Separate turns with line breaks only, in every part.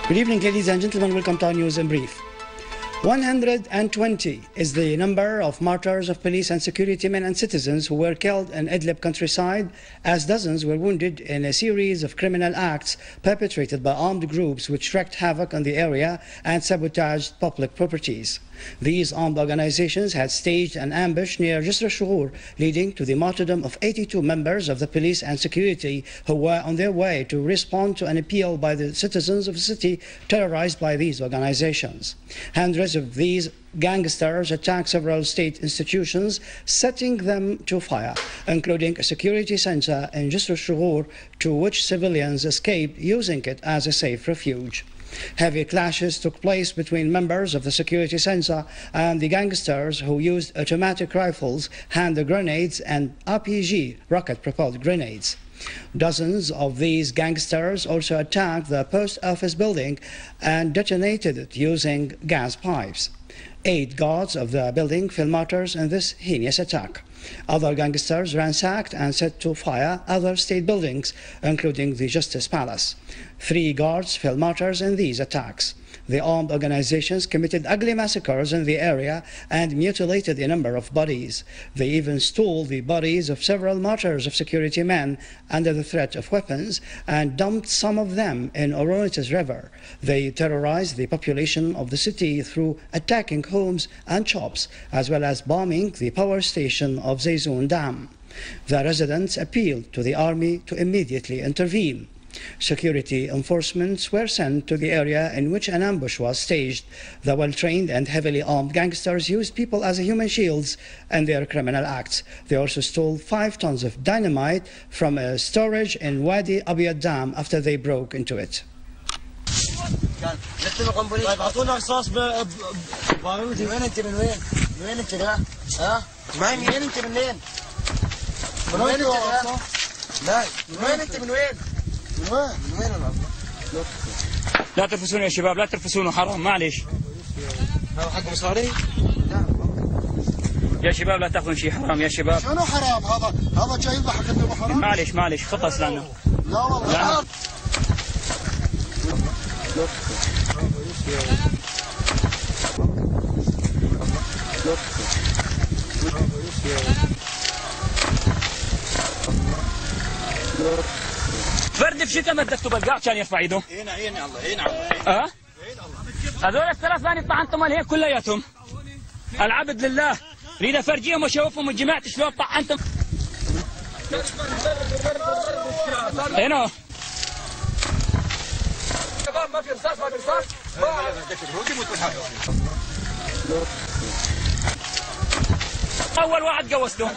Good evening, ladies and gentlemen. Welcome to our news in brief. 120 is the number of martyrs of police and security men and citizens who were killed in Idlib countryside, as dozens were wounded in a series of criminal acts perpetrated by armed groups which wreaked havoc on the area and sabotaged public properties. These armed organizations had staged an ambush near Jisr al-Shghur, leading to the martyrdom of 82 members of the police and security who were on their way to respond to an appeal by the citizens of the city terrorized by these organizations. Hundreds of these gangsters attacked several state institutions, setting them to fire, including a security center in Jisr al-Shghur, to which civilians escaped using it as a safe refuge. Heavy clashes took place between members of the security center and the gangsters, who used automatic rifles, hand grenades and RPG rocket-propelled grenades. Dozens of these gangsters also attacked the post office building and detonated it using gas pipes. 8 guards of the building fell martyrs in this heinous attack. Other gangsters ransacked and set to fire other state buildings, including the Justice Palace. 3 guards fell martyrs in these attacks. The armed organizations committed ugly massacres in the area and mutilated a number of bodies. They even stole the bodies of several martyrs of security men under the threat of weapons and dumped some of them in Oronotes River. They terrorized the population of the city through attacking homes and shops, as well as bombing the power station of Zayzoun Dam. The residents appealed to the army to immediately intervene. Security enforcements were sent to the area in which an ambush was staged. The well-trained and heavily armed gangsters used people as human shields in their criminal acts. They also stole 5 tons of dynamite from a storage in Wadi Abyad Dam after they broke into it.
لا ترفسون يا شباب، لا ترفسون، حرام، معلش.
هذا حق مصاري؟
يا شباب لا تاخذون شيء حرام يا شباب.
شنو حرام؟ هذا جاي يضحك انه حرام؟
معلش خطأ لانه.
لا والله.
فرد في شتاء ما بدك تبقى كان يرفع ايده.
هنا الله.
هذول الثلاث ثاني طعنتم هيك كلياتهم. العبد لله. اريد افرجيهم واشوفهم الجماعة شلون طعنتم. هنا. شباب ما في رصاص ما في رصاص. اول واحد قوسته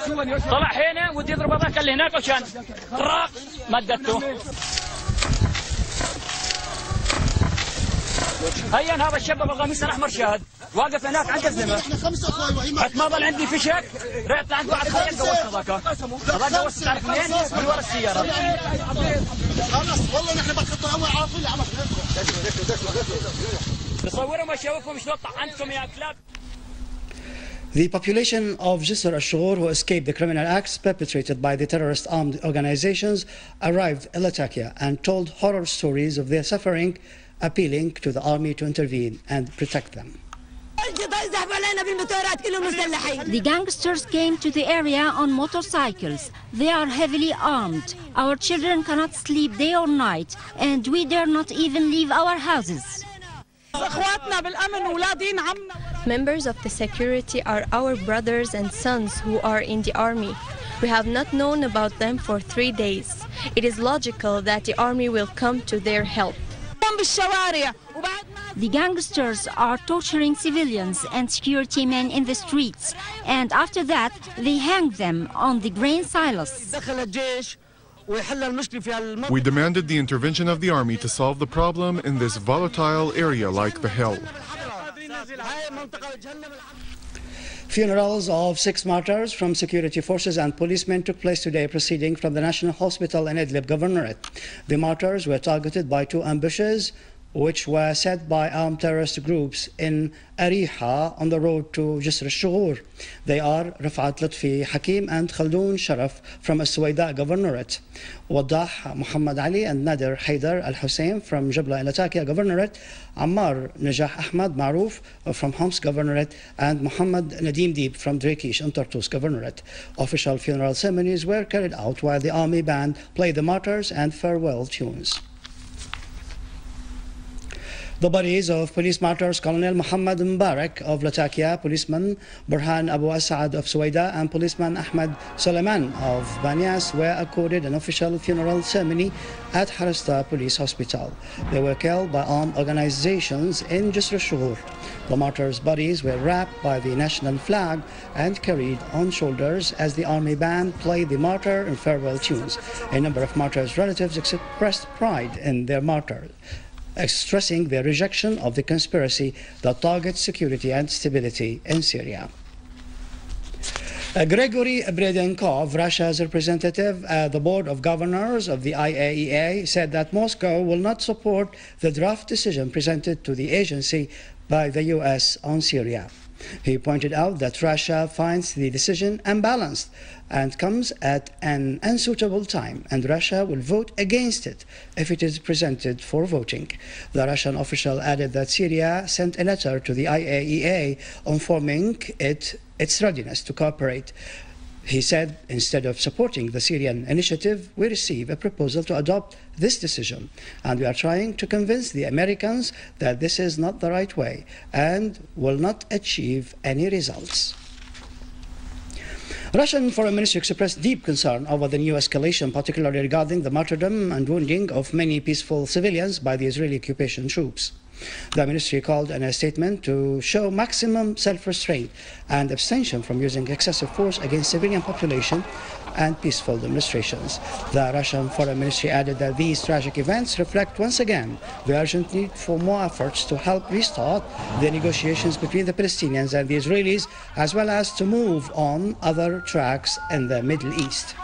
طلع هنا ودي يضرب هذاك اللي هناك عشان طراق مدته. هيا هذا الشاب بالقميص الاحمر شاهد واقف هناك عند الزمن. حتى ما ظل عندي فشك رحت لعند واحد خير قوست هذاك قوست تعرف منين؟ من ورا السياره.
خلاص والله نحن بنخطوا اول عافيه اللي عمل
تصورهم واشوفهم شلون طعنتكم يا كلاب.
The population of Jisr al-Shghur, who escaped the criminal acts perpetrated by the terrorist armed organizations, arrived in Latakia and told horror stories of their suffering, appealing to the army to intervene and protect them.
The gangsters came to the area on motorcycles. They are heavily armed. Our children cannot sleep day or night, and we dare not even leave our houses.
Members of the security are our brothers and sons who are in the army. We have not known about them for 3 days. It is logical that the army will come to their help.
The gangsters are torturing civilians and security men in the streets, and after that they hang them on the grain silos.
We demanded the intervention of the army to solve the problem in this volatile area like the hell.
Funerals of 6 martyrs from security forces and policemen took place today, proceeding from the National Hospital in Idlib Governorate. The martyrs were targeted by 2 ambushes which were set by armed terrorist groups in Ariha on the road to Jisr al-Shghur. They are Rafat Lutfi Hakim and Khaldun Sharaf from al-Suwaida Governorate, Waddah Muhammad Ali and Nadir Haidar al-Hussein from Jabla al-Latakia Governorate, Ammar Najah Ahmad Maruf from Homs Governorate, and Muhammad Nadim Deeb from Drakesh and Tartus Governorate. Official funeral ceremonies were carried out while the army band played the martyrs and farewell tunes. The bodies of police martyrs Colonel Muhammad Mubarak of Latakia, policeman Burhan Abu Asad of Suwaida, and policeman Ahmed Suleiman of Banias were accorded an official funeral ceremony at Harasta Police Hospital. They were killed by armed organizations in Jisr al-Shghur. The martyrs' bodies were wrapped by the national flag and carried on shoulders as the army band played the martyr and farewell tunes. A number of martyrs' relatives expressed pride in their martyr, stressing their rejection of the conspiracy that targets security and stability in Syria. Gregory Bredenkov, Russia's representative at the Board of Governors of the IAEA, said that Moscow will not support the draft decision presented to the agency by the US on Syria. He pointed out that Russia finds the decision unbalanced and comes at an unsuitable time, and Russia will vote against it if it is presented for voting. The Russian official added that Syria sent a letter to the IAEA informing its readiness to cooperate. He said, instead of supporting the Syrian initiative, we receive a proposal to adopt this decision, and we are trying to convince the Americans that this is not the right way and will not achieve any results. Russian Foreign Ministry expressed deep concern over the new escalation, particularly regarding the martyrdom and wounding of many peaceful civilians by the Israeli occupation troops. The ministry called in a statement to show maximum self-restraint and abstention from using excessive force against civilian population and peaceful demonstrations. The Russian Foreign Ministry added that these tragic events reflect once again the urgent need for more efforts to help restart the negotiations between the Palestinians and the Israelis, as well as to move on other tracks in the Middle East.